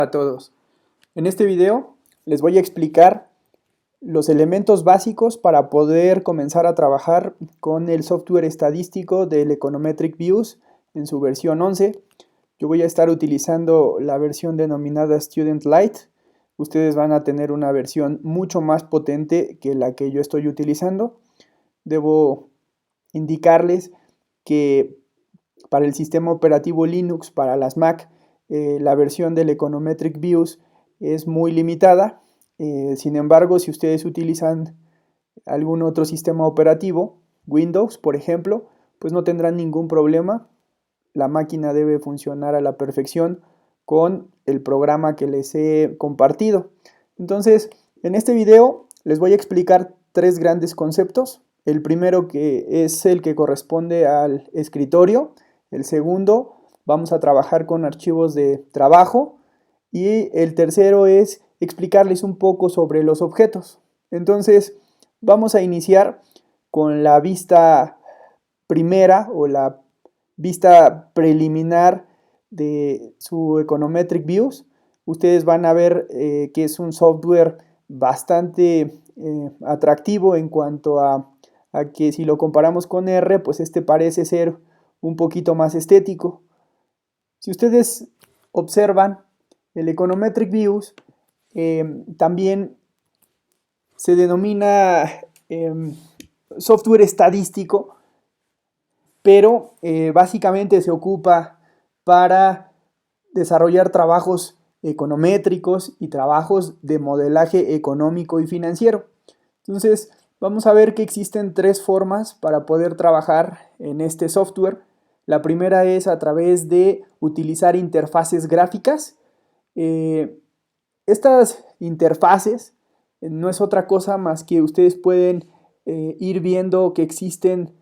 A todos. En este video les voy a explicar los elementos básicos para poder comenzar a trabajar con el software estadístico del Econometric Views en su versión 11. Yo voy a estar utilizando la versión denominada Student Lite. Ustedes van a tener una versión mucho más potente que la que yo estoy utilizando. Debo indicarles que para el sistema operativo Linux, para las Mac, la versión del Econometric Views es muy limitada. Sin embargo, si ustedes utilizan algún otro sistema operativo, Windows por ejemplo, pues no tendrán ningún problema. La máquina debe funcionar a la perfección con el programa que les he compartido. Entonces, en este video les voy a explicar tres grandes conceptos. El primero, que es el que corresponde al escritorio. El segundo, vamos a trabajar con archivos de trabajo. Y el tercero es explicarles un poco sobre los objetos. Entonces, vamos a iniciar con la vista primera o la vista preliminar de su Econometric Views. Ustedes van a ver que es un software bastante atractivo en cuanto a que si lo comparamos con R, pues este parece ser un poquito más estético. Si ustedes observan, el Econometric Views también se denomina software estadístico, pero básicamente se ocupa para desarrollar trabajos econométricos y trabajos de modelaje económico y financiero. Entonces, vamos a ver que existen tres formas para poder trabajar en este software. La primera es a través de utilizar interfaces gráficas. Estas interfaces no es otra cosa más que ustedes pueden ir viendo que existen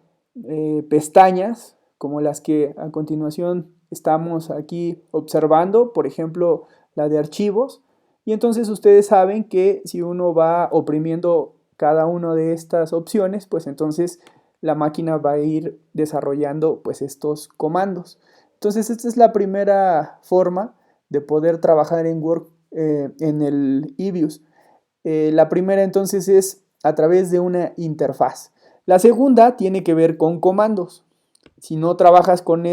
pestañas como las que a continuación estamos aquí observando, por ejemplo la de archivos, y entonces ustedes saben que si uno va oprimiendo cada una de estas opciones, pues entonces la máquina va a ir desarrollando pues estos comandos. Entonces esta es la primera forma de poder trabajar en Word, en el eViews. La primera entonces es a través de una interfaz. La segunda tiene que ver con comandos. Si no trabajas con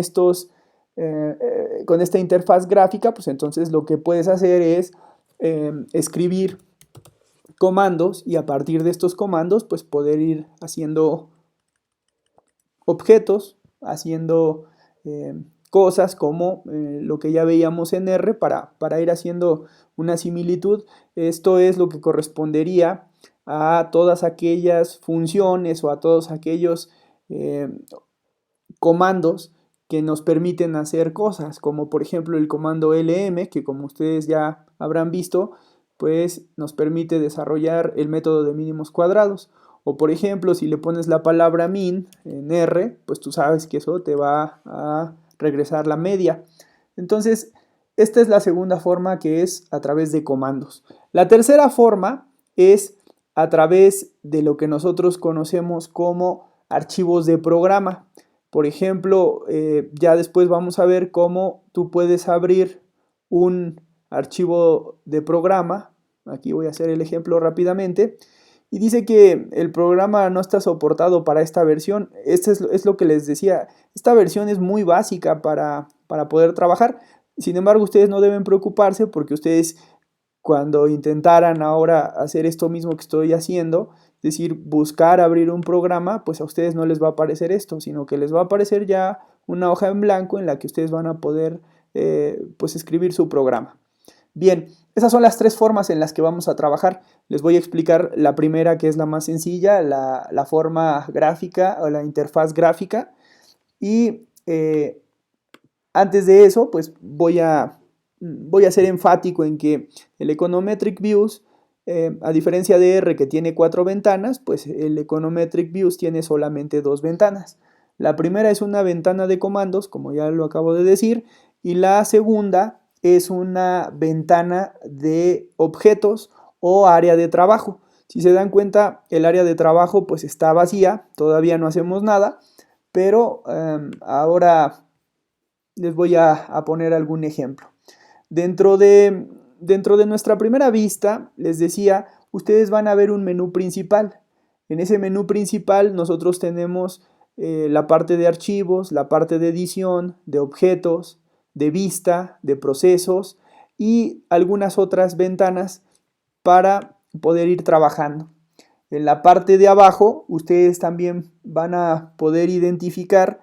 con esta interfaz gráfica, pues entonces lo que puedes hacer es escribir comandos y a partir de estos comandos pues poder ir haciendo objetos, haciendo cosas como lo que ya veíamos en R para ir haciendo una similitud. Esto es lo que correspondería a todas aquellas funciones o a todos aquellos comandos que nos permiten hacer cosas, como por ejemplo el comando LM, que como ustedes ya habrán visto, pues nos permite desarrollar el método de mínimos cuadrados. O por ejemplo, si le pones la palabra min en R, pues tú sabes que eso te va a regresar la media. Entonces, esta es la segunda forma, que es a través de comandos. La tercera forma es a través de lo que nosotros conocemos como archivos de programa. Por ejemplo, ya después vamos a ver cómo tú puedes abrir un archivo de programa. Aquí voy a hacer el ejemplo rápidamente. Y dice que el programa no está soportado para esta versión. Esto es lo que les decía. Esta versión es muy básica para poder trabajar. Sin embargo, ustedes no deben preocuparse porque ustedes, cuando intentaran ahora hacer esto mismo que estoy haciendo, es decir, buscar abrir un programa, pues a ustedes no les va a aparecer esto, sino que les va a aparecer ya una hoja en blanco en la que ustedes van a poder pues escribir su programa. Bien, esas son las tres formas en las que vamos a trabajar. Les voy a explicar la primera, que es la más sencilla, la forma gráfica o la interfaz gráfica. Y antes de eso, pues voy a ser enfático en que el Econometric Views, a diferencia de R, que tiene 4 ventanas, pues el Econometric Views tiene solamente 2 ventanas. La primera es una ventana de comandos, como ya lo acabo de decir, y la segunda es una ventana de objetos o área de trabajo. Si se dan cuenta, el área de trabajo pues está vacía, todavía no hacemos nada, pero ahora les voy a poner algún ejemplo. Dentro de nuestra primera vista, les decía, ustedes van a ver un menú principal. En ese menú principal nosotros tenemos la parte de archivos, la parte de edición, de objetos, de vista, de procesos y algunas otras ventanas para poder ir trabajando. En la parte de abajo, ustedes también van a poder identificar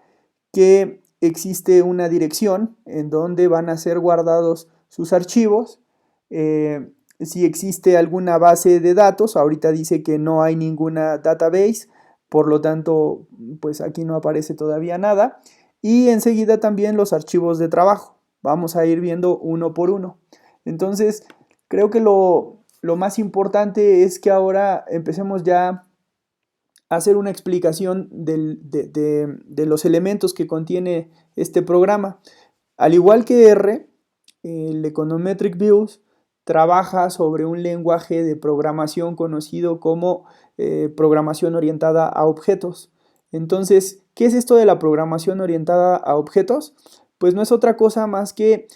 que existe una dirección en donde van a ser guardados sus archivos. Si existe alguna base de datos, ahorita dice que no hay ninguna database, por lo tanto, pues aquí no aparece todavía nada. Y enseguida también los archivos de trabajo. Vamos a ir viendo uno por uno. Entonces, creo que lo más importante es que ahora empecemos ya a hacer una explicación de los elementos que contiene este programa. Al igual que R, el Econometric Views trabaja sobre un lenguaje de programación conocido como programación orientada a objetos. Entonces, ¿qué es esto de la programación orientada a objetos? Pues no es otra cosa más que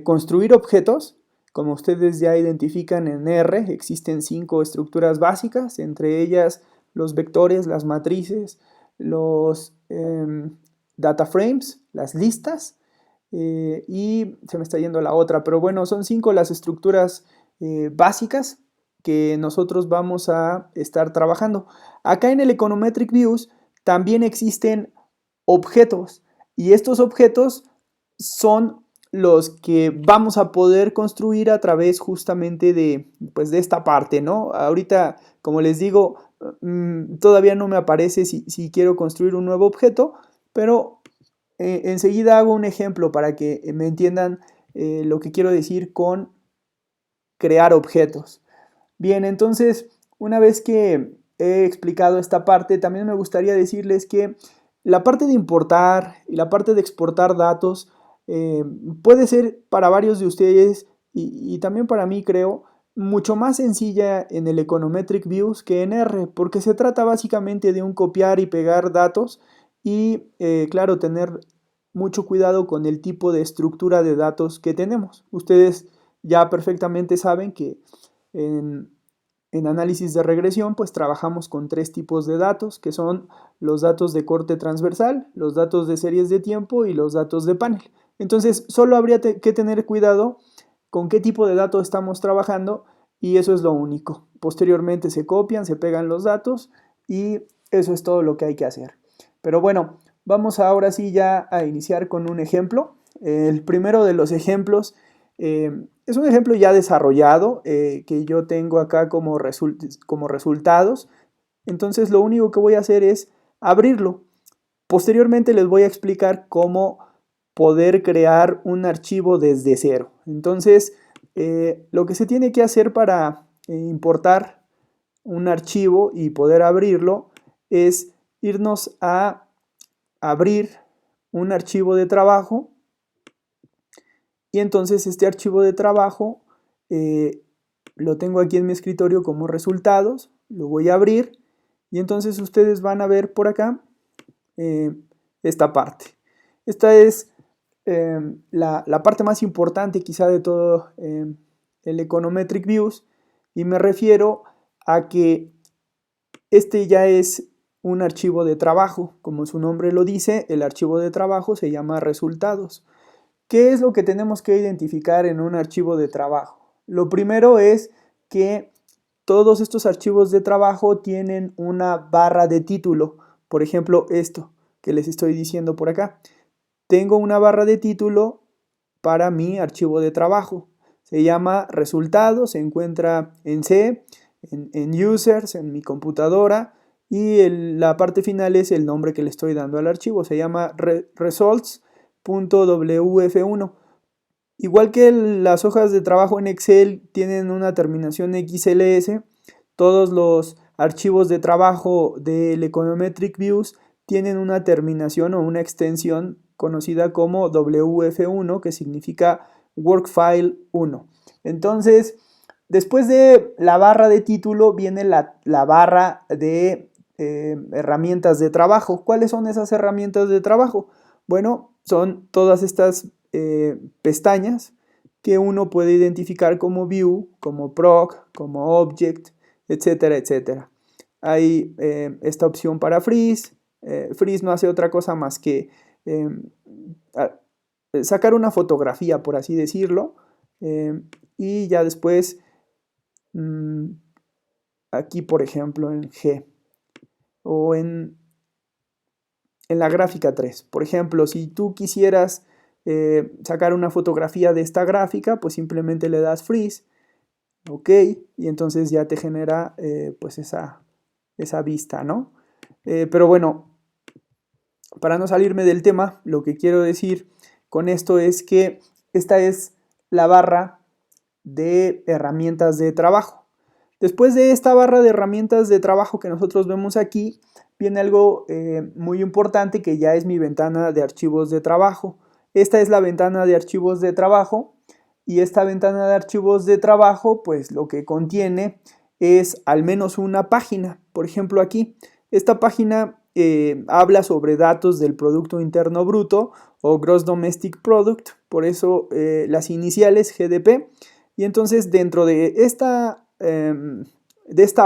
construir objetos. Como ustedes ya identifican en R, existen 5 estructuras básicas, entre ellas los vectores, las matrices, los data frames, las listas, y se me está yendo la otra, pero bueno, son 5 las estructuras básicas que nosotros vamos a estar trabajando. Acá en el Econometric Views también existen objetos, y estos objetos son los que vamos a poder construir a través justamente pues de esta parte, ¿no? Ahorita, como les digo, todavía no me aparece si quiero construir un nuevo objeto, pero enseguida hago un ejemplo para que me entiendan lo que quiero decir con crear objetos. Bien, entonces, una vez que he explicado esta parte, también me gustaría decirles que la parte de importar y la parte de exportar datos puede ser para varios de ustedes y también para mí, creo, mucho más sencilla en el Econometric Views que en R, porque se trata básicamente de un copiar y pegar datos y, claro, tener mucho cuidado con el tipo de estructura de datos que tenemos. Ustedes ya perfectamente saben que en, en análisis de regresión, pues trabajamos con 3 tipos de datos, que son los datos de corte transversal, los datos de series de tiempo y los datos de panel. Entonces, solo habría que tener cuidado con qué tipo de datos estamos trabajando y eso es lo único. Posteriormente se copian, se pegan los datos y eso es todo lo que hay que hacer. Pero bueno, vamos ahora sí ya a iniciar con un ejemplo. El primero de los ejemplos es un ejemplo ya desarrollado que yo tengo acá como resultados. Entonces lo único que voy a hacer es abrirlo. Posteriormente les voy a explicar cómo poder crear un archivo desde cero. Entonces lo que se tiene que hacer para importar un archivo y poder abrirlo es irnos a abrir un archivo de trabajo. Y entonces este archivo de trabajo lo tengo aquí en mi escritorio como resultados, lo voy a abrir y entonces ustedes van a ver por acá esta parte. Esta es la parte más importante quizá de todo el Econometric Views y me refiero a que este ya es un archivo de trabajo. Como su nombre lo dice, el archivo de trabajo se llama resultados. ¿Qué es lo que tenemos que identificar en un archivo de trabajo? Lo primero es que todos estos archivos de trabajo tienen una barra de título. Por ejemplo, esto que les estoy diciendo por acá. Tengo una barra de título para mi archivo de trabajo. Se llama resultados, se encuentra en C, en users, en mi computadora y la parte final es el nombre que le estoy dando al archivo. Se llama results.wf1. Igual que las hojas de trabajo en Excel tienen una terminación XLS, todos los archivos de trabajo del Econometric Views tienen una terminación o una extensión conocida como WF1, que significa Workfile 1. Entonces, después de la barra de título viene la barra de herramientas de trabajo. ¿Cuáles son esas herramientas de trabajo? Bueno, son todas estas pestañas que uno puede identificar como view, como proc, como object, etcétera, etcétera. Hay esta opción para freeze. Freeze no hace otra cosa más que sacar una fotografía, por así decirlo, y ya después aquí, por ejemplo, en G o en la gráfica 3. Por ejemplo, si tú quisieras sacar una fotografía de esta gráfica, pues simplemente le das freeze, ok, y entonces ya te genera pues esa vista, ¿no? Pero bueno, para no salirme del tema, lo que quiero decir con esto es que esta es la barra de herramientas de trabajo. Después de esta barra de herramientas de trabajo que nosotros vemos aquí, viene algo muy importante, que ya es mi ventana de archivos de trabajo. Esta es la ventana de archivos de trabajo, y esta ventana de archivos de trabajo pues lo que contiene es al menos una página. Por ejemplo, aquí esta página habla sobre datos del Producto Interno Bruto o Gross Domestic Product, por eso las iniciales GDP. Y entonces dentro de esta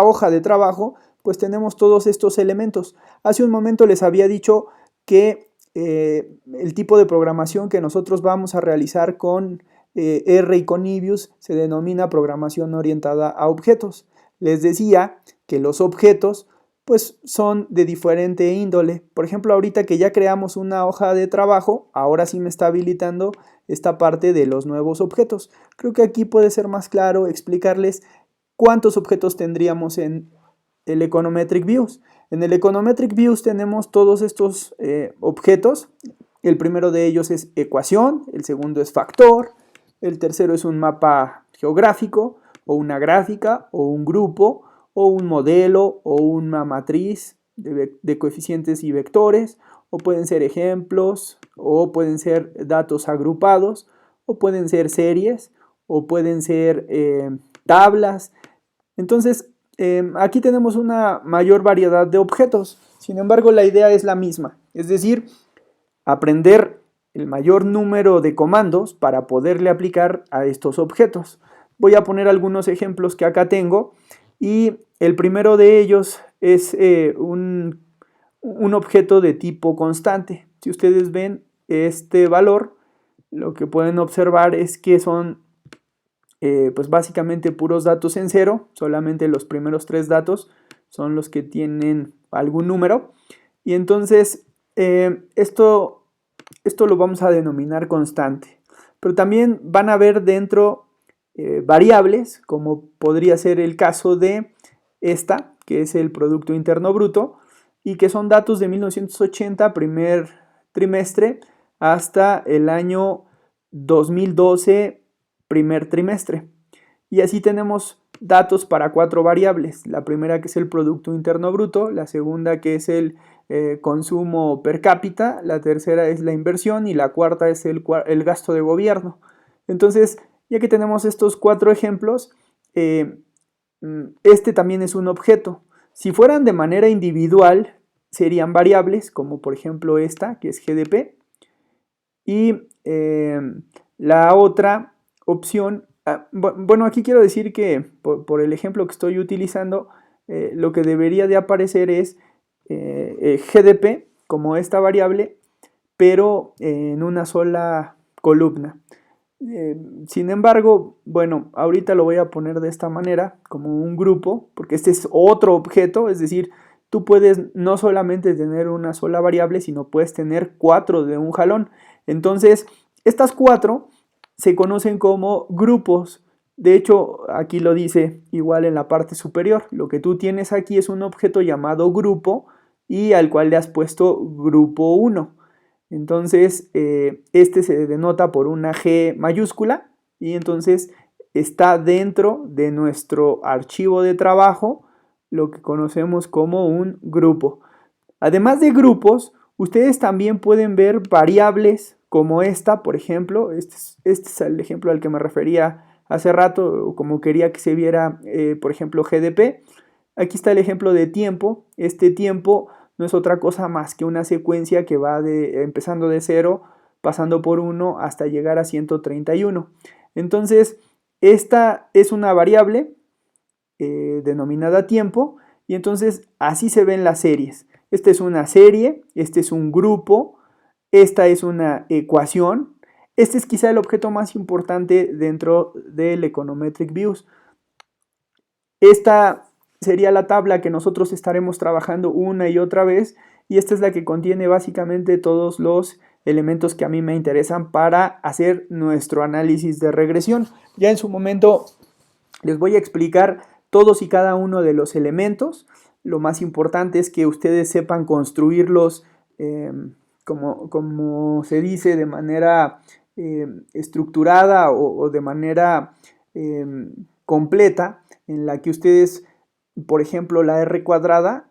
hoja de trabajo pues tenemos todos estos elementos. Hace un momento les había dicho que el tipo de programación que nosotros vamos a realizar con R y con EBIUS se denomina programación orientada a objetos. Les decía que los objetos pues son de diferente índole. Por ejemplo, ahorita que ya creamos una hoja de trabajo, ahora sí me está habilitando esta parte de los nuevos objetos. Creo que aquí puede ser más claro explicarles cuántos objetos tendríamos en el Econometric Views. En el Econometric Views tenemos todos estos objetos. El primero de ellos es ecuación, el segundo es factor, el tercero es un mapa geográfico, o una gráfica, o un grupo, o un modelo, o una matriz de coeficientes y vectores, o pueden ser ejemplos, o pueden ser datos agrupados, o pueden ser series, o pueden ser tablas. Entonces, aquí tenemos una mayor variedad de objetos. Sin embargo, la idea es la misma, es decir, aprender el mayor número de comandos para poderle aplicar a estos objetos. Voy a poner algunos ejemplos que acá tengo, y el primero de ellos es un objeto de tipo constante. Si ustedes ven este valor, lo que pueden observar es que son pues básicamente puros datos en cero. Solamente los primeros 3 datos son los que tienen algún número, y entonces esto lo vamos a denominar constante. Pero también van a ver dentro variables, como podría ser el caso de esta, que es el Producto Interno Bruto, y que son datos de 1980, primer trimestre, hasta el año 2012, primer trimestre. Y así tenemos datos para 4 variables. La primera, que es el Producto Interno Bruto, la segunda, que es el consumo per cápita, la tercera es la inversión, y la cuarta es el gasto de gobierno. Entonces, ya que tenemos estos 4 ejemplos, este también es un objeto. Si fueran de manera individual, serían variables, como por ejemplo esta, que es GDP, y la otra opción, bueno, aquí quiero decir que por el ejemplo que estoy utilizando, lo que debería de aparecer es GDP como esta variable, pero en una sola columna. Sin embargo, bueno, ahorita lo voy a poner de esta manera, como un grupo, porque este es otro objeto, es decir, tú puedes no solamente tener una sola variable, sino puedes tener 4 de un jalón. Entonces, estas 4 se conocen como grupos. De hecho, aquí lo dice igual en la parte superior. Lo que tú tienes aquí es un objeto llamado grupo, y al cual le has puesto grupo 1. Entonces, este se denota por una G mayúscula, y entonces está dentro de nuestro archivo de trabajo, lo que conocemos como un grupo. Además de grupos, ustedes también pueden ver variables como esta, por ejemplo. Este es el ejemplo al que me refería hace rato, como quería que se viera, por ejemplo, GDP. Aquí está el ejemplo de tiempo. Este tiempo no es otra cosa más que una secuencia que va empezando de 0, pasando por 1 hasta llegar a 131. Entonces, esta es una variable denominada tiempo, y entonces así se ven las series. Esta es una serie, este es un grupo, esta es una ecuación. Este es quizá el objeto más importante dentro del Econometric Views. Esta sería la tabla que nosotros estaremos trabajando una y otra vez, y esta es la que contiene básicamente todos los elementos que a mí me interesan para hacer nuestro análisis de regresión. Ya en su momento les voy a explicar todos y cada uno de los elementos. Lo más importante es que ustedes sepan construirlos como se dice, de manera estructurada o de manera completa, en la que ustedes, por ejemplo, la R cuadrada,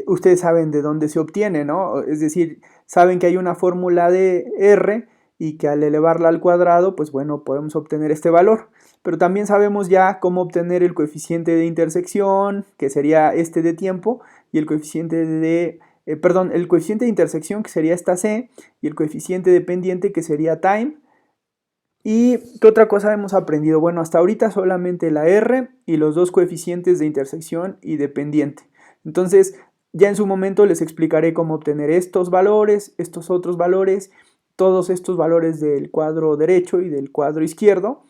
ustedes saben de dónde se obtiene, ¿no? Es decir, saben que hay una fórmula de R y que al elevarla al cuadrado, pues bueno, podemos obtener este valor. Pero también sabemos ya cómo obtener el coeficiente de intersección, que sería este de tiempo, y el coeficiente de, el coeficiente de intersección, que sería esta C, y el coeficiente dependiente, que sería time. ¿Y qué otra cosa hemos aprendido? Bueno, hasta ahorita solamente la R y los dos coeficientes de intersección y dependiente. Entonces, ya en su momento les explicaré cómo obtener estos valores, estos otros valores, todos estos valores del cuadro derecho y del cuadro izquierdo.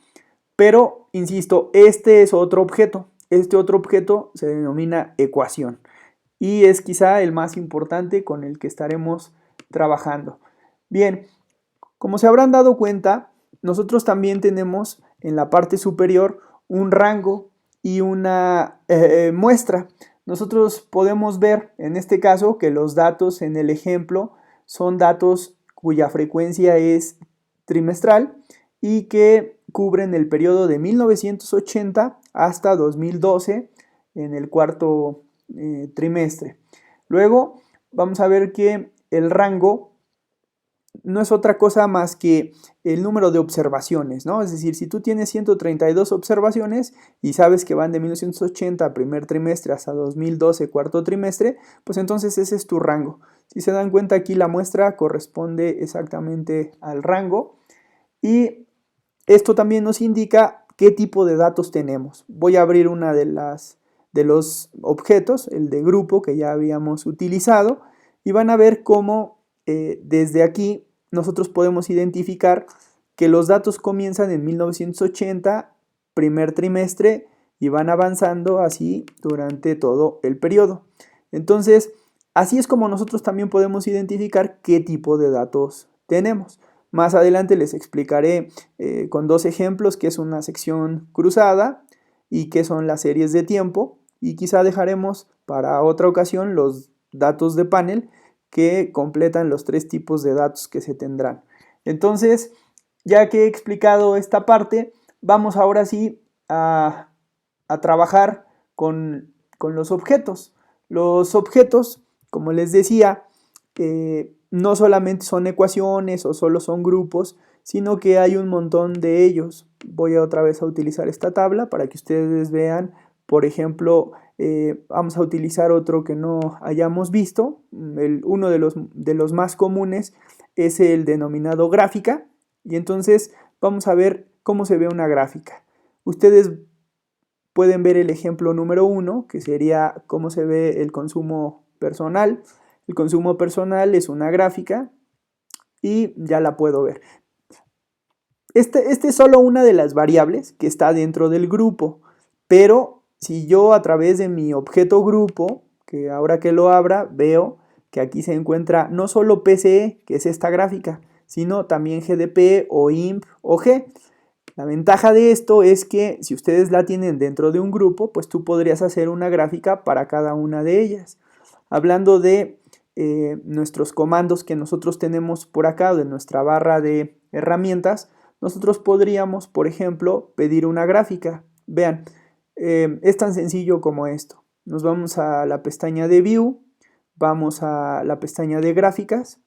Pero, insisto, este es otro objeto. Este otro objeto se denomina ecuación y es quizá el más importante con el que estaremos trabajando. Bien, como se habrán dado cuenta, nosotros también tenemos en la parte superior un rango y una muestra. Nosotros podemos ver en este caso que los datos en el ejemplo son datos cuya frecuencia es trimestral y que cubren el periodo de 1980 hasta 2012 en el cuarto trimestre. Luego vamos a ver que el rango no es otra cosa más que el número de observaciones, ¿no? Es decir, si tú tienes 132 observaciones y sabes que van de 1980 primer trimestre hasta 2012 cuarto trimestre, pues entonces ese es tu rango. Si se dan cuenta, aquí la muestra corresponde exactamente al rango y esto también nos indica qué tipo de datos tenemos. Voy a abrir una de los objetos, el de grupo que ya habíamos utilizado, y van a ver cómo desde aquí nosotros podemos identificar que los datos comienzan en 1980, primer trimestre, y van avanzando así durante todo el periodo. Entonces, así es como nosotros también podemos identificar qué tipo de datos tenemos. Más adelante les explicaré con dos ejemplos qué es una sección cruzada y qué son las series de tiempo, y quizá dejaremos para otra ocasión los datos de panel que completan los tres tipos de datos que se tendrán. Entonces, ya que he explicado esta parte, vamos ahora sí a trabajar con los objetos. Los objetos, como les decía, no solamente son ecuaciones o solo son grupos, sino que hay un montón de ellos. Voy otra vez a utilizar esta tabla para que ustedes vean. Por ejemplo, vamos a utilizar otro que no hayamos visto. Uno de los más comunes es el denominado gráfica. Y entonces vamos a ver cómo se ve una gráfica. Ustedes pueden ver el ejemplo número 1, que sería cómo se ve el consumo personal. El consumo personal es una gráfica y ya la puedo ver. Este es solo una de las variables que está dentro del grupo, pero si yo a través de mi objeto grupo, que ahora que lo abra, veo que aquí se encuentra no solo PCE, que es esta gráfica, sino también GDP o IMP o G. La ventaja de esto es que si ustedes la tienen dentro de un grupo, pues tú podrías hacer una gráfica para cada una de ellas. Hablando de nuestros comandos que nosotros tenemos por acá, de nuestra barra de herramientas, nosotros podríamos, por ejemplo, pedir una gráfica. Vean, es tan sencillo como esto. Nos vamos a la pestaña de View, vamos a la pestaña de Gráficas.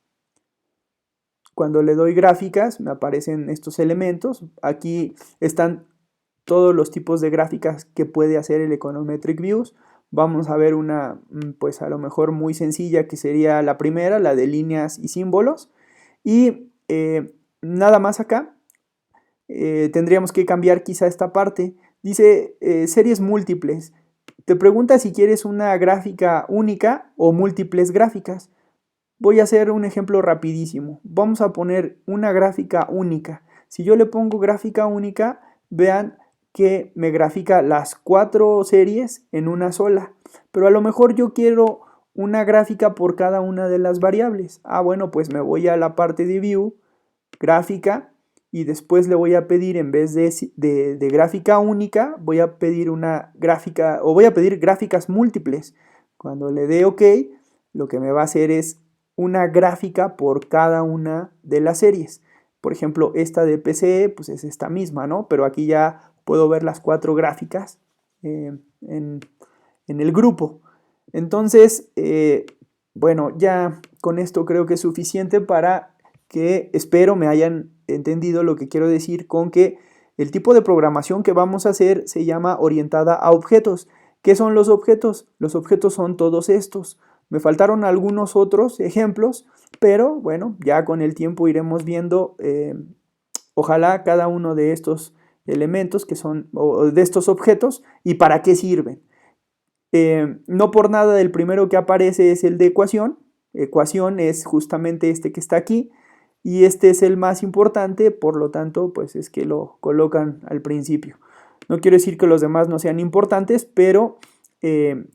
Cuando le doy Gráficas, me aparecen estos elementos. Aquí están todos los tipos de gráficas que puede hacer el Econometric Views. Vamos a ver una, pues a lo mejor muy sencilla, que sería la primera, la de líneas y símbolos. Y nada más acá tendríamos que cambiar quizá esta parte. Dice series múltiples. Te pregunta si quieres una gráfica única o múltiples gráficas. Voy a hacer un ejemplo rapidísimo. Vamos a poner una gráfica única. Si yo le pongo gráfica única, vean que me grafica las 4 series en una sola. Pero a lo mejor yo quiero una gráfica por cada una de las variables. Bueno, pues me voy a la parte de View, gráfica, y después le voy a pedir, en vez de gráfica única, voy a pedir una gráfica, o voy a pedir gráficas múltiples. Cuando le dé OK, lo que me va a hacer es una gráfica por cada una de las series. Por ejemplo, esta de PCE, pues es esta misma, ¿no? Pero aquí ya puedo ver las 4 gráficas en el grupo. Entonces, bueno, ya con esto creo que es suficiente para que espero me hayan entendido lo que quiero decir con que el tipo de programación que vamos a hacer se llama orientada a objetos. ¿Qué son los objetos? Los objetos son todos estos. Me faltaron algunos otros ejemplos, pero bueno, ya con el tiempo iremos viendo, ojalá cada uno de estos elementos que son, o de estos objetos, y para qué sirven. No por nada el primero que aparece es el de ecuación. Ecuación es justamente este que está aquí, y este es el más importante, por lo tanto, pues es que lo colocan al principio. No quiero decir que los demás no sean importantes, pero en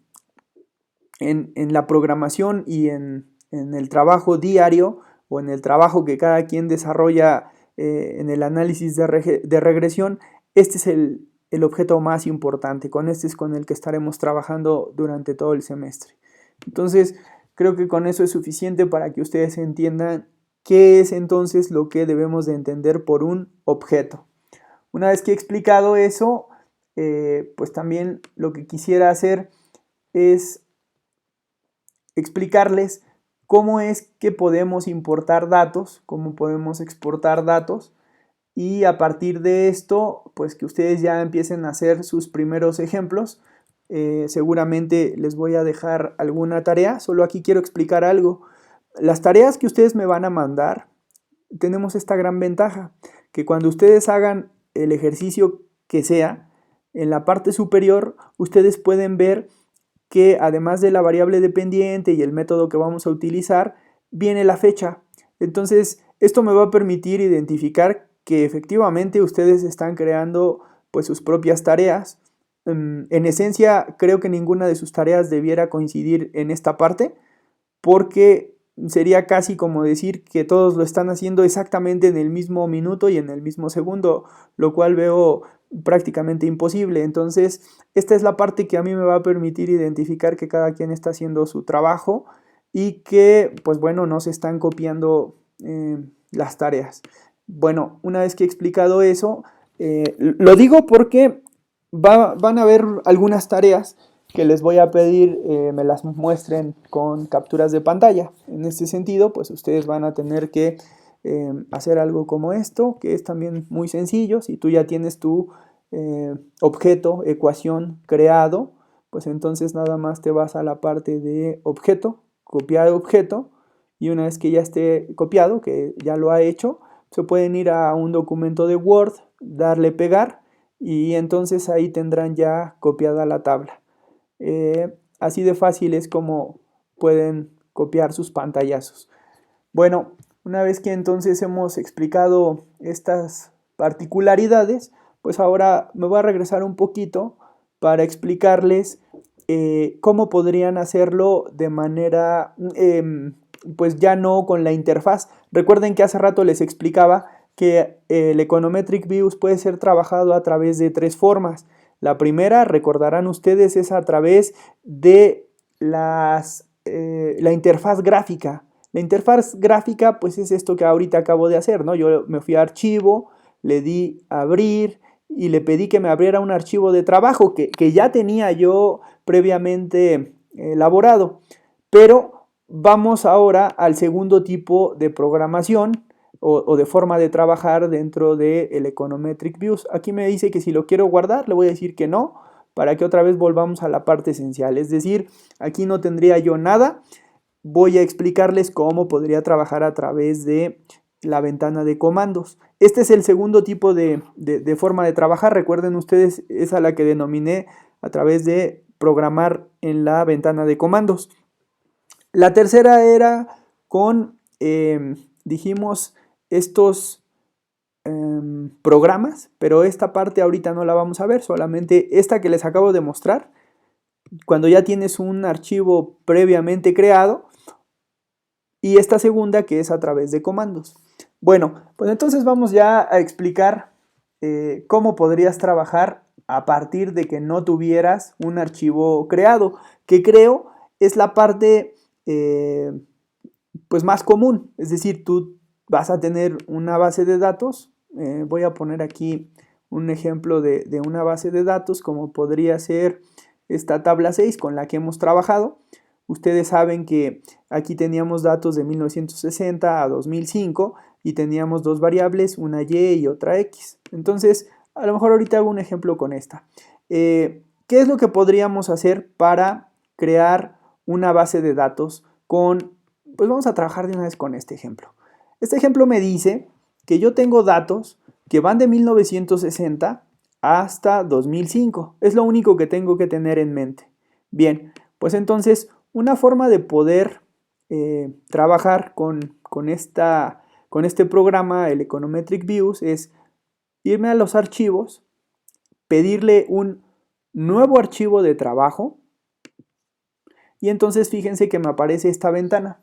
la programación y en el trabajo diario, o en el trabajo que cada quien desarrolla en el análisis de regresión, este es el objeto más importante. Con este es con el que estaremos trabajando durante todo el semestre. Entonces, creo que con eso es suficiente para que ustedes entiendan qué es entonces lo que debemos de entender por un objeto. Una vez que he explicado eso, pues también lo que quisiera hacer es explicarles cómo es que podemos importar datos, cómo podemos exportar datos, y a partir de esto, pues que ustedes ya empiecen a hacer sus primeros ejemplos. Seguramente les voy a dejar alguna tarea, solo aquí quiero explicar algo. Las tareas que ustedes me van a mandar, tenemos esta gran ventaja, que cuando ustedes hagan el ejercicio que sea, en la parte superior ustedes pueden ver que además de la variable dependiente y el método que vamos a utilizar, viene la fecha. Entonces, esto me va a permitir identificar que efectivamente ustedes están creando pues sus propias tareas. En esencia, creo que ninguna de sus tareas debiera coincidir en esta parte, porque sería casi como decir que todos lo están haciendo exactamente en el mismo minuto y en el mismo segundo, lo cual veo prácticamente imposible. Entonces, esta es la parte que a mí me va a permitir identificar que cada quien está haciendo su trabajo y que, pues bueno, no se están copiando las tareas. Bueno, una vez que he explicado eso, lo digo porque van a haber algunas tareas que les voy a pedir me las muestren con capturas de pantalla. En este sentido, pues ustedes van a tener que hacer algo como esto, que es también muy sencillo. Si tú ya tienes tu objeto, ecuación creado, pues entonces nada más te vas a la parte de objeto, copiar objeto, y una vez que ya esté copiado, que ya lo ha hecho, se pueden ir a un documento de Word, darle pegar, y entonces ahí tendrán ya copiada la tabla. Así de fácil es como pueden copiar sus pantallazos. Bueno, una vez que entonces hemos explicado estas particularidades, pues ahora me voy a regresar un poquito para explicarles cómo podrían hacerlo de manera, pues ya no con la interfaz. Recuerden que hace rato les explicaba que el Econometric Views puede ser trabajado a través de 3 formas. La primera, recordarán ustedes, es a través de la interfaz gráfica. La interfaz gráfica, pues es esto que ahorita acabo de hacer, ¿no? Yo me fui a archivo, le di a abrir y le pedí que me abriera un archivo de trabajo que ya tenía yo previamente elaborado. Pero vamos ahora al segundo tipo de programación o de forma de trabajar dentro del Econometric Views. Aquí me dice que si lo quiero guardar, le voy a decir que no, para que otra vez volvamos a la parte esencial. Es decir, aquí no tendría yo nada. Voy a explicarles cómo podría trabajar a través de la ventana de comandos. Este es el segundo tipo de forma de trabajar. Recuerden ustedes, es a la que denominé a través de programar en la ventana de comandos. La tercera era con, dijimos, estos programas, pero esta parte ahorita no la vamos a ver, solamente esta que les acabo de mostrar. Cuando ya tienes un archivo previamente creado, y esta segunda que es a través de comandos. Bueno, pues entonces vamos ya a explicar cómo podrías trabajar a partir de que no tuvieras un archivo creado, que creo es la parte pues más común. Es decir, tú vas a tener una base de datos. Voy a poner aquí un ejemplo de una base de datos, como podría ser esta tabla 6 con la que hemos trabajado. Ustedes saben que aquí teníamos datos de 1960 a 2005 y teníamos dos variables, una y y otra x. Entonces, a lo mejor ahorita hago un ejemplo con esta. ¿Qué es lo que podríamos hacer para crear una base de datos con, pues vamos a trabajar de una vez con este ejemplo. Este ejemplo me dice que yo tengo datos que van de 1960 hasta 2005. Es lo único que tengo que tener en mente. Bien, pues entonces una forma de poder trabajar con este programa, el Econometric Views, es irme a los archivos, pedirle un nuevo archivo de trabajo y entonces fíjense que me aparece esta ventana.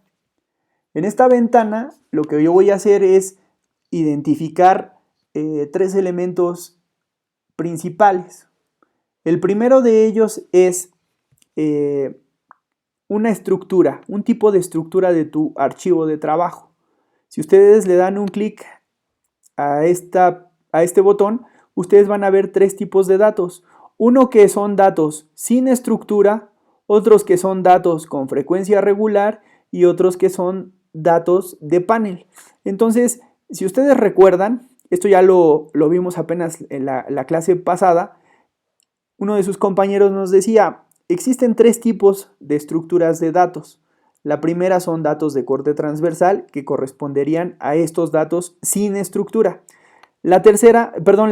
En esta ventana lo que yo voy a hacer es identificar tres elementos principales. El primero de ellos es una estructura, un tipo de estructura de tu archivo de trabajo. Si ustedes le dan un clic a este botón, ustedes van a ver tres tipos de datos. Uno que son datos sin estructura, otros que son datos con frecuencia regular y otros que son datos de panel. Entonces, si ustedes recuerdan, esto ya lo vimos apenas en la clase pasada, uno de sus compañeros nos decía, existen tres tipos de estructuras de datos. La primera son datos de corte transversal, que corresponderían a estos datos sin estructura. La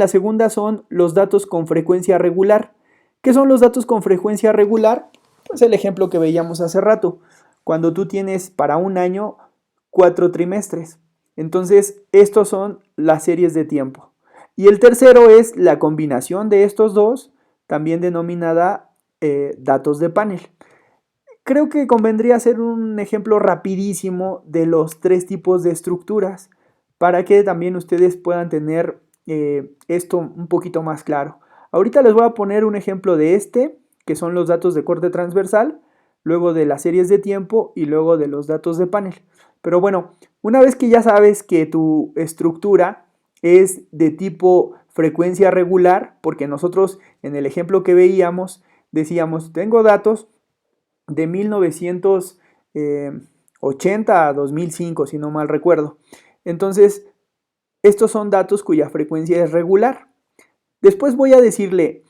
segunda son los datos con frecuencia regular. ¿Qué son los datos con frecuencia regular? Pues el ejemplo que veíamos hace rato, cuando tú tienes para un año 4 trimestres. Entonces, estos son las series de tiempo. Y el tercero es la combinación de estos dos, también denominada datos de panel. Creo que convendría hacer un ejemplo rapidísimo de los tres tipos de estructuras para que también ustedes puedan tener esto un poquito más claro. Ahorita les voy a poner un ejemplo de que son los datos de corte transversal, luego de las series de tiempo y luego de los datos de panel. Pero bueno, una vez que ya sabes que tu estructura es de tipo frecuencia regular, porque nosotros en el ejemplo que veíamos decíamos, tengo datos de 1980 a 2005, si no mal recuerdo. Entonces, estos son datos cuya frecuencia es regular. Después voy a decirle,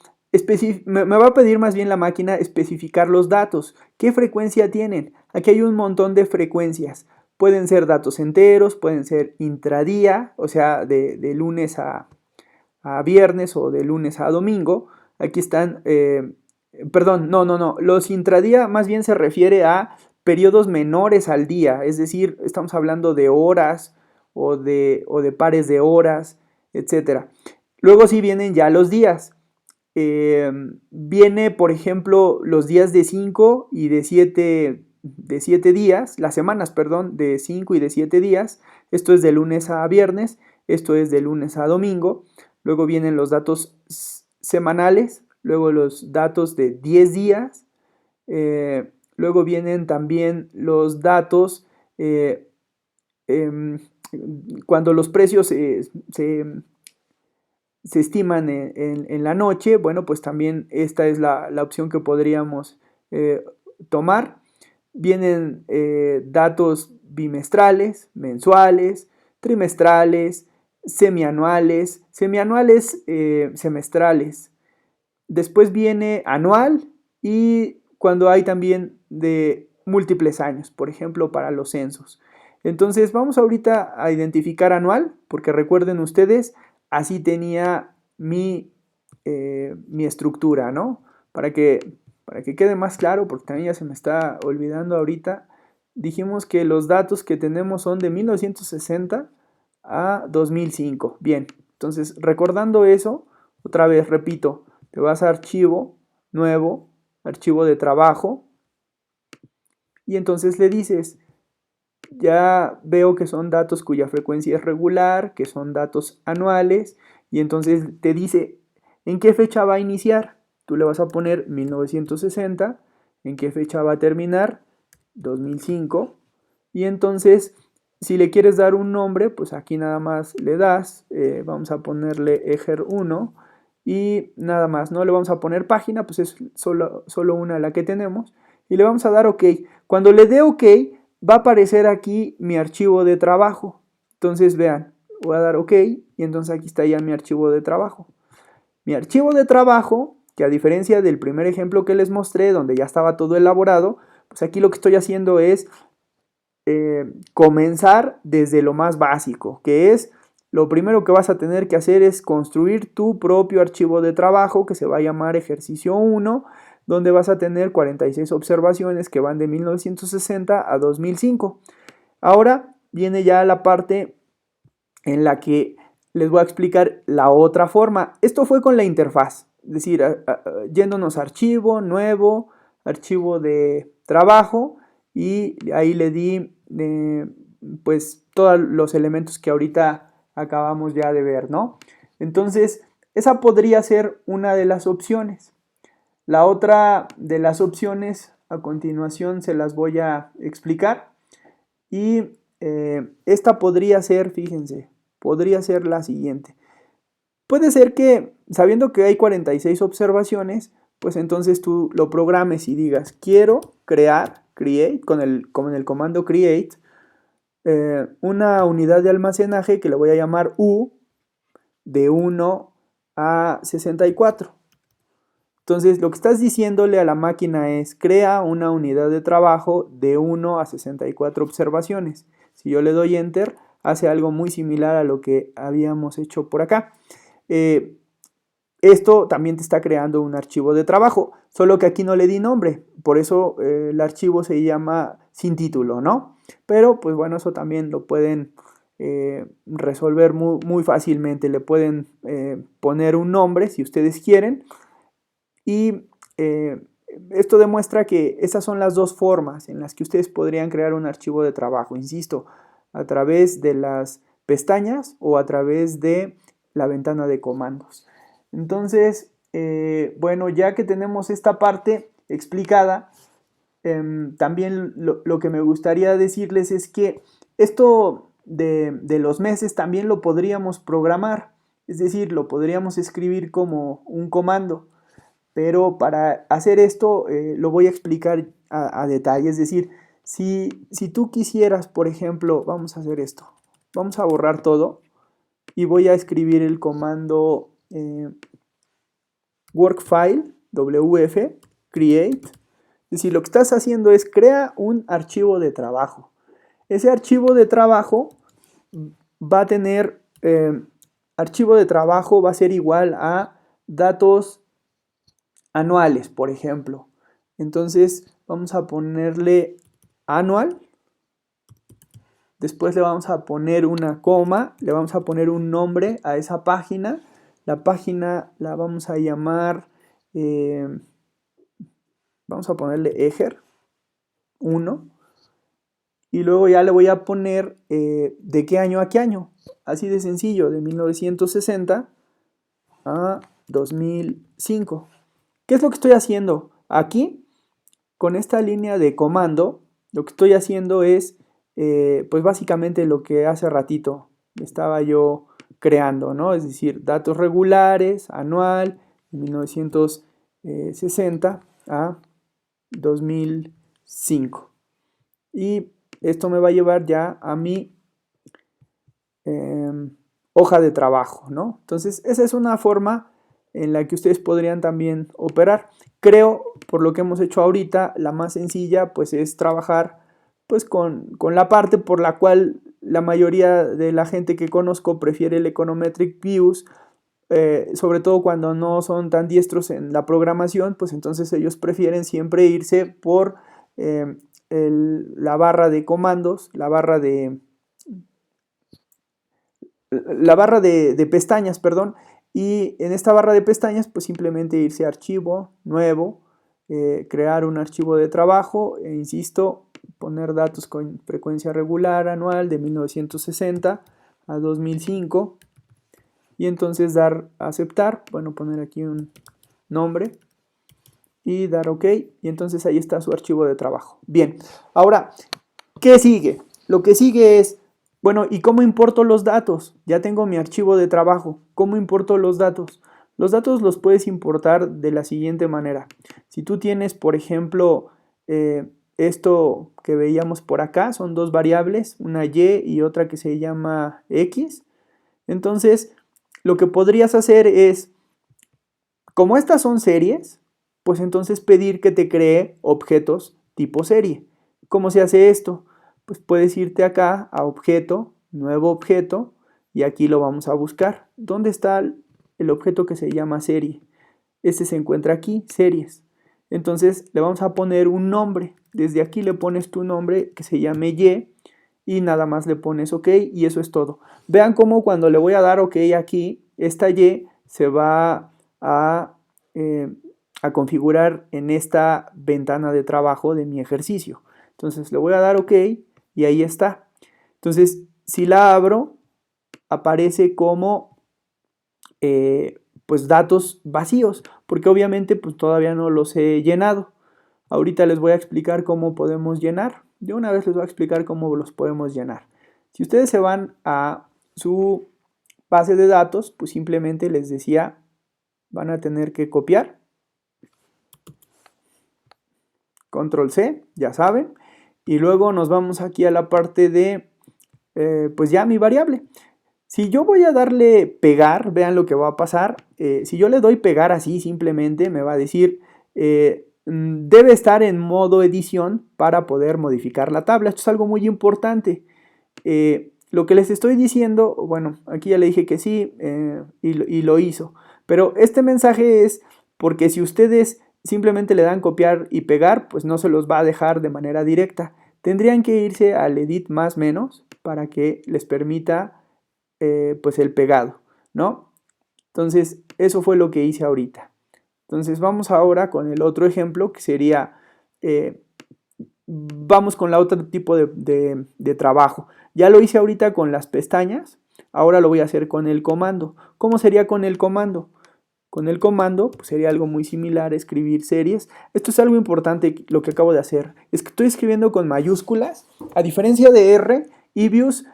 me va a pedir más bien la máquina especificar los datos. ¿Qué frecuencia tienen? Aquí hay un montón de frecuencias. Pueden ser datos enteros, pueden ser intradía, o sea, de lunes a viernes o de lunes a domingo. Aquí están, perdón, no, los intradía más bien se refiere a periodos menores al día, es decir, estamos hablando de horas o de pares de horas, etc. Luego sí vienen ya los días. Viene, por ejemplo, los días de 5 y de 7 días, las semanas, perdón, de 5 y de 7 días. Esto es de lunes a viernes, esto es de lunes a domingo. Luego vienen los datos semanales, luego los datos de 10 días, luego vienen también los datos cuando los precios se estiman en la noche. Bueno, pues también esta es la opción que podríamos tomar. Vienen datos bimestrales, mensuales, trimestrales, semianuales, semestrales. Después viene anual y cuando hay también de múltiples años, por ejemplo, para los censos. Entonces vamos ahorita a identificar anual, porque recuerden ustedes, así tenía mi estructura, ¿no? Para que quede más claro, porque también ya se me está olvidando ahorita, dijimos que los datos que tenemos son de 1960 a 2005. Bien, entonces recordando eso, otra vez repito, te vas a archivo, nuevo, archivo de trabajo, y entonces le dices, ya veo que son datos cuya frecuencia es regular, que son datos anuales, y entonces te dice en qué fecha va a iniciar. Tú le vas a poner 1960, en qué fecha va a terminar, 2005, y entonces si le quieres dar un nombre, pues aquí nada más le das, vamos a ponerle Ejer 1, y nada más, no le vamos a poner página, pues es solo una la que tenemos, y le vamos a dar OK. Cuando le dé OK, va a aparecer aquí mi archivo de trabajo. Entonces vean, voy a dar OK y entonces aquí está ya mi archivo de trabajo. Mi archivo de trabajo, que a diferencia del primer ejemplo que les mostré, donde ya estaba todo elaborado, pues aquí lo que estoy haciendo es comenzar desde lo más básico, que es lo primero que vas a tener que hacer es construir tu propio archivo de trabajo que se va a llamar ejercicio 1, donde vas a tener 46 observaciones que van de 1960 a 2005. Ahora viene ya la parte en la que les voy a explicar la otra forma. Esto fue con la interfaz, es decir, yéndonos a archivo, nuevo, archivo de trabajo, y ahí le di pues todos los elementos que ahorita acabamos ya de ver, ¿no? Entonces, esa podría ser una de las opciones. La otra de las opciones, a continuación se las voy a explicar, y esta podría ser, fíjense, podría ser la siguiente. Puede ser que, sabiendo que hay 46 observaciones, pues entonces tú lo programes y digas, quiero create, con el comando create, una unidad de almacenaje que le voy a llamar U, de 1 a 64. Entonces, lo que estás diciéndole a la máquina es, crea una unidad de trabajo de 1 a 64 observaciones. Si yo le doy Enter, hace algo muy similar a lo que habíamos hecho por acá. Esto también te está creando un archivo de trabajo, solo que aquí no le di nombre, por eso el archivo se llama sin título, ¿no? Pero, pues bueno, eso también lo pueden resolver muy fácilmente. Le pueden poner un nombre si ustedes quieren. Y esto demuestra que esas son las dos formas en las que ustedes podrían crear un archivo de trabajo. Insisto, a través de las pestañas o a través de la ventana de comandos. Entonces, bueno, ya que tenemos esta parte explicada, también lo que me gustaría decirles es que esto de los meses también lo podríamos programar. Es decir, lo podríamos escribir como un comando. Pero para hacer esto lo voy a explicar a detalle. Es decir, si tú quisieras, por ejemplo, vamos a hacer esto. Vamos a borrar todo y voy a escribir el comando workfile, wf, create. Es decir, lo que estás haciendo es crea un archivo de trabajo. Ese archivo de trabajo va a tener, archivo de trabajo va a ser igual a datos anuales, por ejemplo. Entonces vamos a ponerle anual, después le vamos a poner una coma, le vamos a poner un nombre a esa página. La página la vamos a llamar, vamos a ponerle Ejer 1, y luego ya le voy a poner de qué año a qué año, así de sencillo, de 1960 a 2005. ¿Qué es lo que estoy haciendo? Aquí, con esta línea de comando, lo que estoy haciendo es, pues básicamente lo que hace ratito estaba yo creando, ¿no? Es decir, datos regulares, anual, de 1960 a 2005. Y esto me va a llevar ya a mi hoja de trabajo, ¿no? Entonces, esa es una forma en la que ustedes podrían también operar. Creo, por lo que hemos hecho ahorita, la más sencilla pues es trabajar pues con la parte por la cual la mayoría de la gente que conozco prefiere el Econometric Views, sobre todo cuando no son tan diestros en la programación, pues entonces ellos prefieren siempre irse por la barra de comandos, la barra de pestañas, perdón, y en esta barra de pestañas pues simplemente irse a archivo, nuevo, crear un archivo de trabajo e insisto, poner datos con frecuencia regular anual de 1960 a 2005 y entonces dar a aceptar, bueno, poner aquí un nombre y dar OK y entonces ahí está su archivo de trabajo. Bien, ahora, ¿qué sigue? Lo que sigue es, bueno, ¿y cómo importo los datos? Ya tengo mi archivo de trabajo. ¿Cómo importo los datos? Los datos los puedes importar de la siguiente manera. Si tú tienes, por ejemplo, esto que veíamos por acá, son dos variables, una y otra que se llama x. Entonces, lo que podrías hacer es, como estas son series, pues entonces pedir que te cree objetos tipo serie. ¿Cómo se hace esto? Pues puedes irte acá a objeto, nuevo objeto, y aquí lo vamos a buscar. ¿Dónde está el objeto que se llama serie? Este se encuentra aquí, series. Entonces le vamos a poner un nombre. Desde aquí le pones tu nombre que se llame y nada más le pones OK y eso es todo. Vean cómo cuando le voy a dar OK aquí, esta Y se va a configurar en esta ventana de trabajo de mi ejercicio. Entonces le voy a dar OK y ahí está. Entonces, si la abro, aparece como pues datos vacíos, porque obviamente pues todavía no los he llenado. Ahorita les voy a explicar cómo podemos llenar. De una vez les voy a explicar cómo los podemos llenar. Si ustedes se van a su base de datos, pues simplemente les decía, van a tener que copiar. Control C, ya saben. Y luego nos vamos aquí a la parte de, pues ya mi variable. Si yo voy a darle pegar, vean lo que va a pasar. Si yo le doy pegar así, simplemente me va a decir, debe estar en modo edición para poder modificar la tabla. Esto es algo muy importante. Lo que les estoy diciendo, bueno, aquí ya le dije que sí y lo hizo. Pero este mensaje es porque si ustedes simplemente le dan copiar y pegar, pues no se los va a dejar de manera directa. Tendrían que irse al edit más menos para que les permita pues el pegado, ¿no? Entonces, eso fue lo que hice ahorita. Entonces, vamos ahora con el otro ejemplo que sería, vamos con la otro tipo de trabajo. Ya lo hice ahorita con las pestañas, ahora lo voy a hacer con el comando. ¿Cómo sería con el comando? Con el comando pues sería algo muy similar, escribir series. Esto es algo importante lo que acabo de hacer. Es que estoy escribiendo con mayúsculas. A diferencia de R, eViews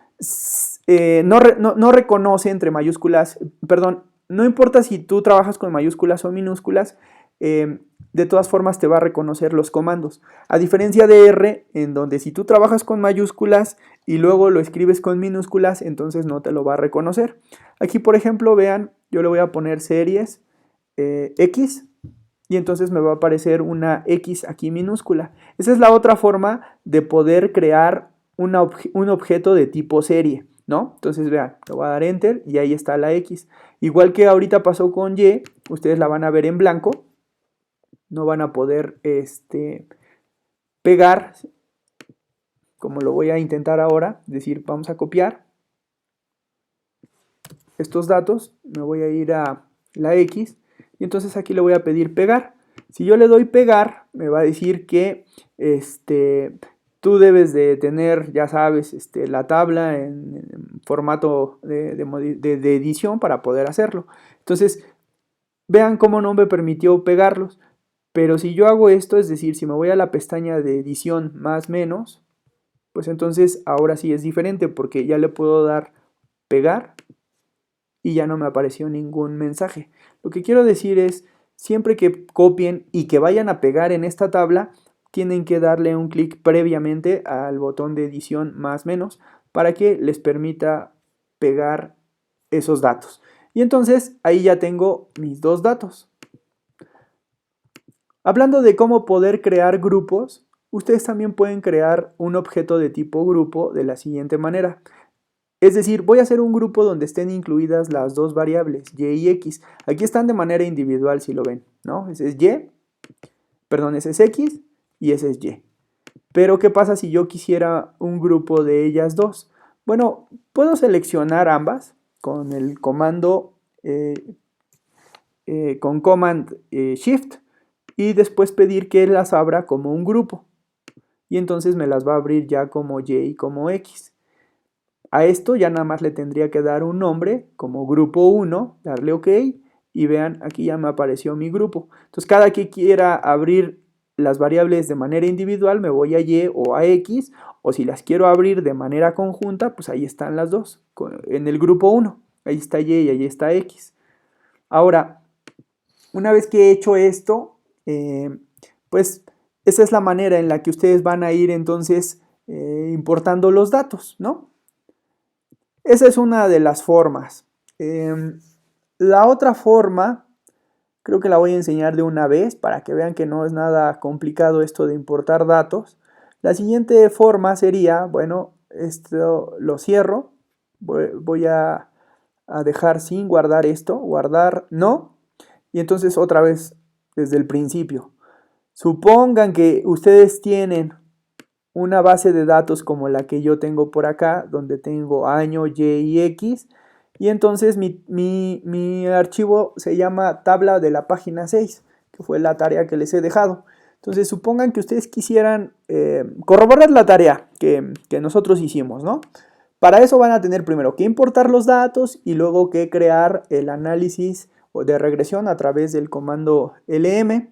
no reconoce entre mayúsculas, perdón, no importa si tú trabajas con mayúsculas o minúsculas, de todas formas te va a reconocer los comandos. A diferencia de R, en donde si tú trabajas con mayúsculas y luego lo escribes con minúsculas, entonces no te lo va a reconocer. Aquí, por ejemplo, vean, yo le voy a poner series X y entonces me va a aparecer una X aquí minúscula. Esa es la otra forma de poder crear un objeto de tipo serie, ¿no? Entonces vean, le voy a dar Enter y ahí está la X. Igual que ahorita pasó con Y, ustedes la van a ver en blanco, no van a poder pegar, como lo voy a intentar ahora, es decir, vamos a copiar estos datos, me voy a ir a la X y entonces aquí le voy a pedir pegar. Si yo le doy pegar, me va a decir que tú debes de tener, ya sabes, la tabla en formato de edición para poder hacerlo. Entonces, vean cómo no me permitió pegarlos. Pero si yo hago esto, es decir, si me voy a la pestaña de edición más menos, pues entonces ahora sí es diferente porque ya le puedo dar pegar y ya no me apareció ningún mensaje. Lo que quiero decir es, siempre que copien y que vayan a pegar en esta tabla, tienen que darle un clic previamente al botón de edición más menos para que les permita pegar esos datos. Y entonces ahí ya tengo mis dos datos. Hablando de cómo poder crear grupos, ustedes también pueden crear un objeto de tipo grupo de la siguiente manera. Es decir, voy a hacer un grupo donde estén incluidas las dos variables, y y x. Aquí están de manera individual si lo ven, ¿no? Ese es y, perdón, ese es x y ese es y. Pero ¿qué pasa si yo quisiera un grupo de ellas dos? Bueno, puedo seleccionar ambas con el comando, con Command Shift, y después pedir que las abra como un grupo. Y entonces me las va a abrir ya como y y como x. A esto ya nada más le tendría que dar un nombre como grupo 1, darle OK, y vean, aquí ya me apareció mi grupo. Entonces cada que quiera abrir las variables de manera individual me voy a y o a x, o si las quiero abrir de manera conjunta, pues ahí están las dos, en el grupo 1, ahí está y ahí está x. Ahora, una vez que he hecho esto, pues esa es la manera en la que ustedes van a ir entonces importando los datos, ¿no? Esa es una de las formas. La otra forma, creo que la voy a enseñar de una vez para que vean que no es nada complicado esto de importar datos. La siguiente forma sería, bueno, esto lo cierro, voy a dejar sin guardar esto, guardar no, y entonces otra vez desde el principio. Supongan que ustedes tienen una base de datos como la que yo tengo por acá, donde tengo año, y y x, y entonces mi archivo se llama tabla de la página 6, que fue la tarea que les he dejado. Entonces supongan que ustedes quisieran corroborar la tarea que nosotros hicimos, ¿no? Para eso van a tener primero que importar los datos y luego que crear el análisis de regresión a través del comando lm.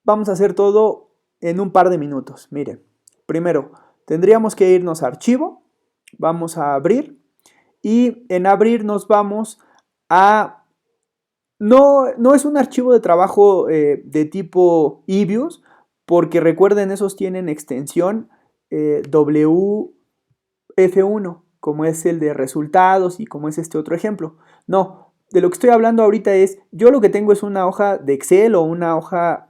Vamos a hacer todo en un par de minutos. Miren, primero tendríamos que irnos a archivo, vamos a abrir, y en abrir nos vamos a... No es un archivo de trabajo de tipo eViews, porque recuerden, esos tienen extensión WF1, como es el de resultados y como es este otro ejemplo. No, de lo que estoy hablando ahorita es, yo lo que tengo es una hoja de Excel o una hoja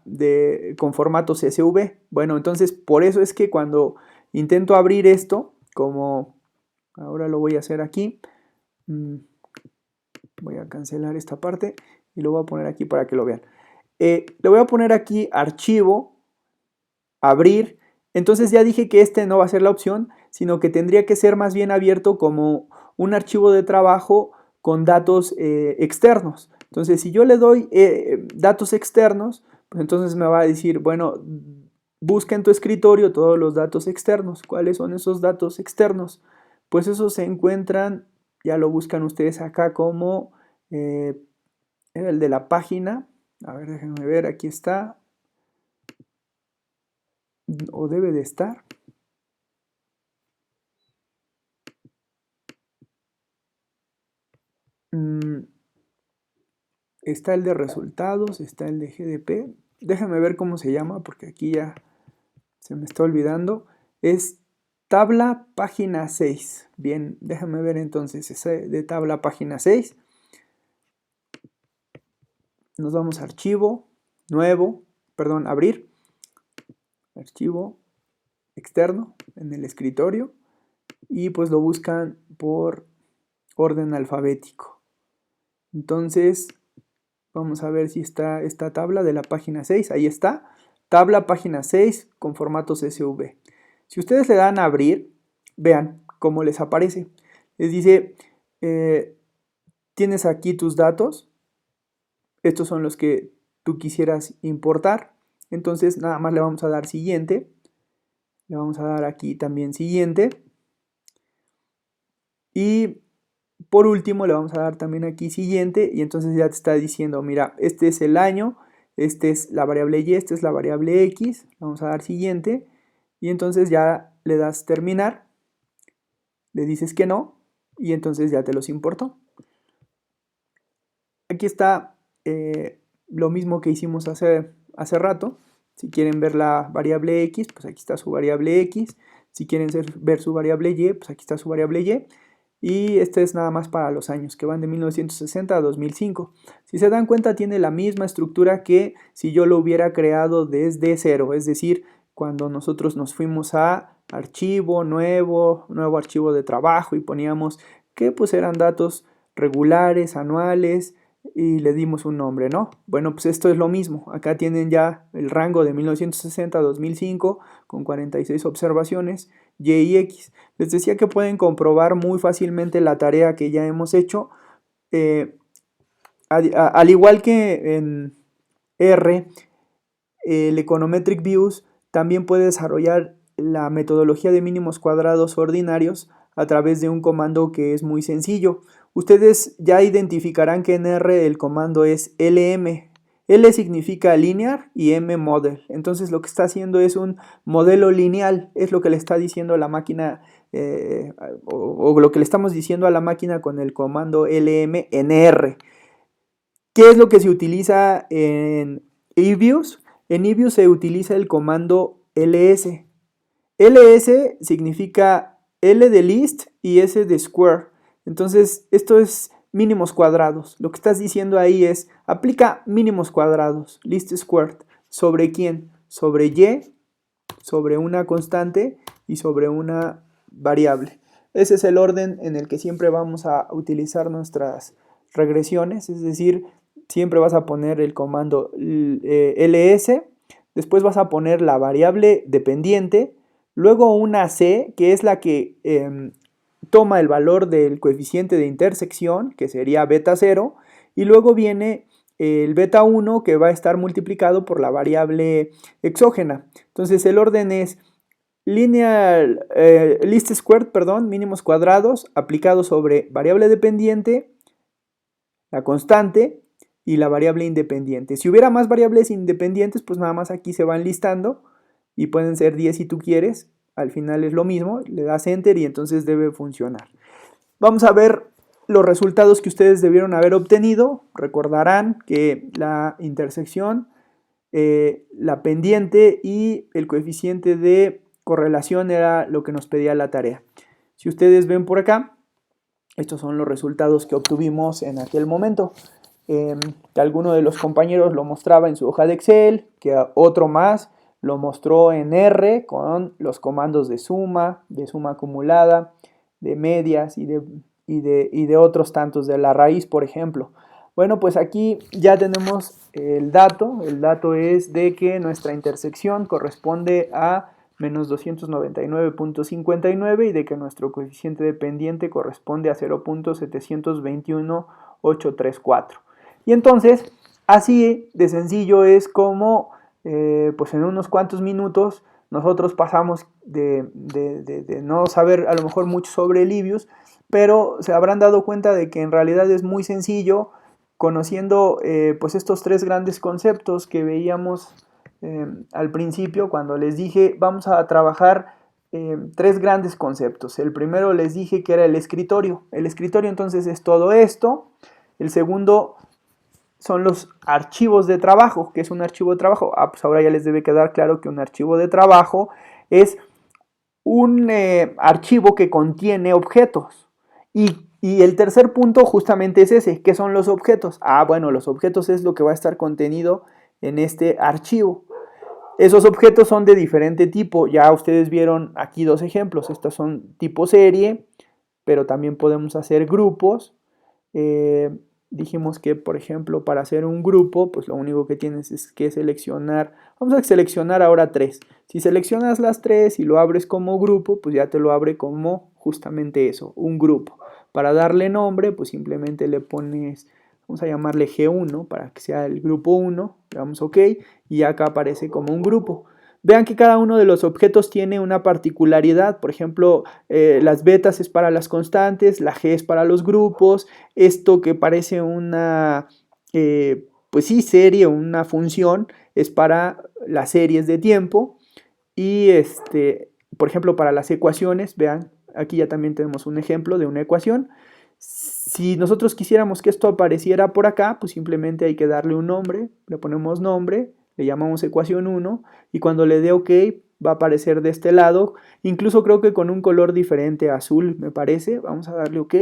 con formato CSV. Bueno, entonces por eso es que cuando intento abrir esto, como ahora lo voy a hacer aquí, voy a cancelar esta parte y lo voy a poner aquí para que lo vean. Le voy a poner aquí archivo, abrir. Entonces ya dije que este no va a ser la opción, sino que tendría que ser más bien abierto como un archivo de trabajo con datos externos. Entonces si yo le doy datos externos, pues entonces me va a decir, bueno, busca en tu escritorio todos los datos externos. ¿Cuáles son esos datos externos? Pues esos se encuentran, ya lo buscan ustedes acá como el de la página. A ver, déjenme ver, aquí está. O debe de estar. Está el de resultados, está el de GDP. Déjame ver cómo se llama porque aquí ya se me está olvidando. Es tabla página 6. Bien, déjame ver entonces ese de tabla página 6. Nos vamos a archivo, nuevo, perdón, abrir. Archivo externo en el escritorio. Y pues lo buscan por orden alfabético. Entonces vamos a ver si está esta tabla de la página 6. Ahí está. Tabla página 6 con formato CSV. Si ustedes le dan a abrir, vean cómo les aparece. Les dice, tienes aquí tus datos. Estos son los que tú quisieras importar. Entonces nada más le vamos a dar siguiente. Le vamos a dar aquí también siguiente. Y por último le vamos a dar también aquí siguiente, y entonces ya te está diciendo, mira, este es el año, este es la variable y, esta es la variable x, vamos a dar siguiente, y entonces ya le das terminar, le dices que no, y entonces ya te los importó. Aquí está lo mismo que hicimos hace rato. Si quieren ver la variable x, pues aquí está su variable x. Si quieren ver su variable y, pues aquí está su variable y. Y este es nada más para los años que van de 1960 a 2005. Si se dan cuenta, tiene la misma estructura que si yo lo hubiera creado desde cero, es decir, cuando nosotros nos fuimos a archivo, nuevo archivo de trabajo y poníamos que pues eran datos regulares, anuales y le dimos un nombre, ¿no? Bueno, pues esto es lo mismo. Acá tienen ya el rango de 1960 a 2005 con 46 observaciones, Y y X. Les decía que pueden comprobar muy fácilmente la tarea que ya hemos hecho. Al igual que en R, el Econometric Views también puede desarrollar la metodología de mínimos cuadrados ordinarios a través de un comando que es muy sencillo. Ustedes ya identificarán que en R el comando es LM. L significa linear y M model. Entonces lo que está haciendo es un modelo lineal, es lo que le está diciendo a la máquina o lo que le estamos diciendo a la máquina con el comando LM en R. ¿Qué es lo que se utiliza en eViews? En eViews se utiliza el comando ls. ls significa L de list y S de square. Entonces, esto es mínimos cuadrados. Lo que estás diciendo ahí es, aplica mínimos cuadrados, list squared. ¿Sobre quién? Sobre Y, sobre una constante y sobre una variable. Ese es el orden en el que siempre vamos a utilizar nuestras regresiones, es decir, siempre vas a poner el comando ls, después vas a poner la variable dependiente, luego una c, que es la que toma el valor del coeficiente de intersección, que sería beta 0, y luego viene el beta 1 que va a estar multiplicado por la variable exógena. Entonces el orden es list squared, mínimos cuadrados, aplicado sobre variable dependiente, la constante y la variable independiente. Si hubiera más variables independientes, pues nada más aquí se van listando y pueden ser 10 si tú quieres. Al final es lo mismo, le das enter y entonces debe funcionar. Vamos a ver los resultados que ustedes debieron haber obtenido. Recordarán que la intersección, la pendiente y el coeficiente de correlación era lo que nos pedía la tarea. Si ustedes ven por acá, estos son los resultados que obtuvimos en aquel momento. Que alguno de los compañeros lo mostraba en su hoja de Excel, que otro más lo mostró en R con los comandos de suma acumulada, de medias y de otros tantos, de la raíz, por ejemplo. Bueno, pues aquí ya tenemos el dato. El dato es de que nuestra intersección corresponde a menos 299.59 y de que nuestro coeficiente dependiente corresponde a 0.721834. Y entonces, así de sencillo es como, pues en unos cuantos minutos, nosotros pasamos de no saber a lo mejor mucho sobre el eViews, pero se habrán dado cuenta de que en realidad es muy sencillo, conociendo pues estos tres grandes conceptos que veíamos al principio cuando les dije vamos a trabajar tres grandes conceptos. El primero les dije que era el escritorio. El escritorio entonces es todo esto. El segundo son los archivos de trabajo. ¿Qué es un archivo de trabajo? Pues ahora ya les debe quedar claro que un archivo de trabajo es un archivo que contiene objetos. Y el tercer punto justamente es ese. ¿Qué son los objetos? Bueno, los objetos es lo que va a estar contenido en este archivo. Esos objetos son de diferente tipo. Ya ustedes vieron aquí dos ejemplos. Estos son tipo serie, pero también podemos hacer grupos. Dijimos que, por ejemplo, para hacer un grupo, pues lo único que tienes es que seleccionar. Vamos a seleccionar ahora tres. Si seleccionas las tres y lo abres como grupo, pues ya te lo abre como justamente eso, un grupo. Para darle nombre, pues simplemente le pones, vamos a llamarle G1 para que sea el grupo 1, le damos OK y acá aparece como un grupo. Vean que cada uno de los objetos tiene una particularidad. Por ejemplo, las betas es para las constantes, la G es para los grupos, esto que parece una, pues sí, serie o una función es para las series de tiempo y por ejemplo, para las ecuaciones, vean, aquí ya también tenemos un ejemplo de una ecuación. Si nosotros quisiéramos que esto apareciera por acá, pues simplemente hay que darle un nombre, le ponemos nombre, le llamamos ecuación 1 y cuando le dé OK va a aparecer de este lado, incluso creo que con un color diferente, azul me parece. Vamos a darle OK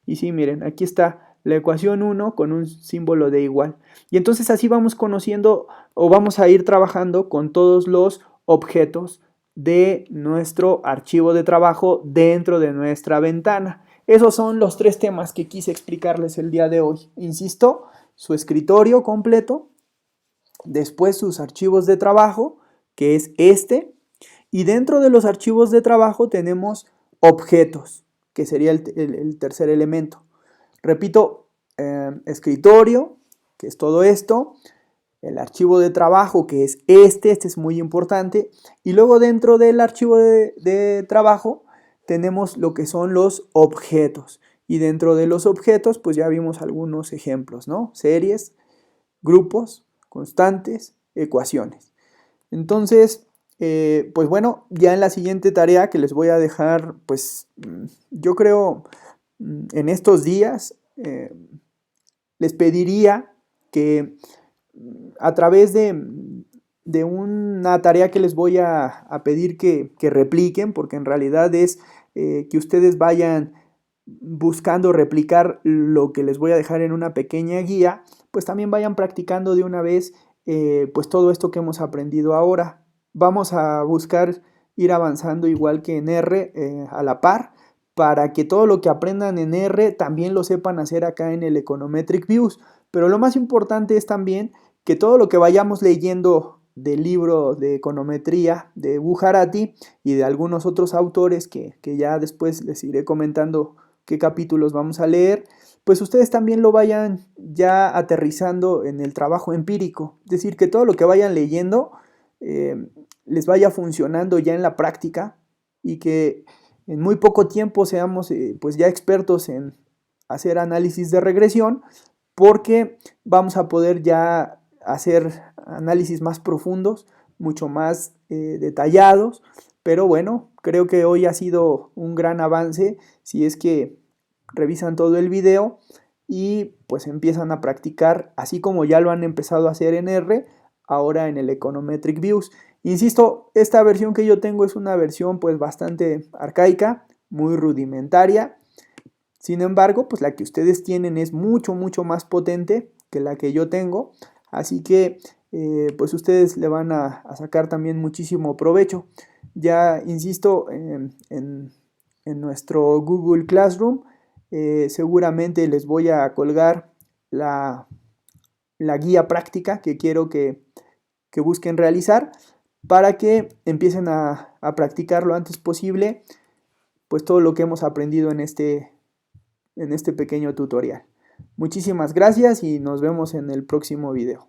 y sí, miren, aquí está la ecuación 1 con un símbolo de igual. Y entonces así vamos conociendo o vamos a ir trabajando con todos los objetos de nuestro archivo de trabajo dentro de nuestra ventana. Esos son los 3 temas que quise explicarles el día de hoy. Insisto, su escritorio completo, después sus archivos de trabajo, que es este, y dentro de los archivos de trabajo tenemos objetos, que sería el tercer elemento. Repito, escritorio, que es todo esto, el archivo de trabajo, que es este es muy importante, y luego dentro del archivo de trabajo tenemos lo que son los objetos, y dentro de los objetos pues ya vimos algunos ejemplos, ¿no? Series, grupos, constantes, ecuaciones. Entonces, pues bueno, ya en la siguiente tarea que les voy a dejar, pues yo creo en estos días, les pediría que a través de una tarea que les voy a pedir que repliquen, porque en realidad es que ustedes vayan buscando replicar lo que les voy a dejar en una pequeña guía, pues también vayan practicando de una vez pues todo esto que hemos aprendido ahora. Vamos a buscar ir avanzando igual que en R a la par, para que todo lo que aprendan en R también lo sepan hacer acá en el Econometric Views. Pero lo más importante es también que todo lo que vayamos leyendo del libro de econometría de Bujarati y de algunos otros autores que ya después les iré comentando qué capítulos vamos a leer, pues ustedes también lo vayan ya aterrizando en el trabajo empírico. Es decir, que todo lo que vayan leyendo les vaya funcionando ya en la práctica y que en muy poco tiempo seamos pues ya expertos en hacer análisis de regresión, porque vamos a poder ya hacer análisis más profundos, mucho más detallados, pero bueno, creo que hoy ha sido un gran avance si es que revisan todo el video y pues empiezan a practicar, así como ya lo han empezado a hacer en R, ahora en el Econometric Views. Insisto, esta versión que yo tengo es una versión pues bastante arcaica, muy rudimentaria. Sin embargo, pues la que ustedes tienen es mucho más potente que la que yo tengo. Así que pues ustedes le van a sacar también muchísimo provecho. Ya insisto, en nuestro Google Classroom seguramente les voy a colgar la guía práctica que quiero que busquen realizar, para que empiecen a practicar lo antes posible pues todo lo que hemos aprendido en este pequeño tutorial. Muchísimas gracias y nos vemos en el próximo video.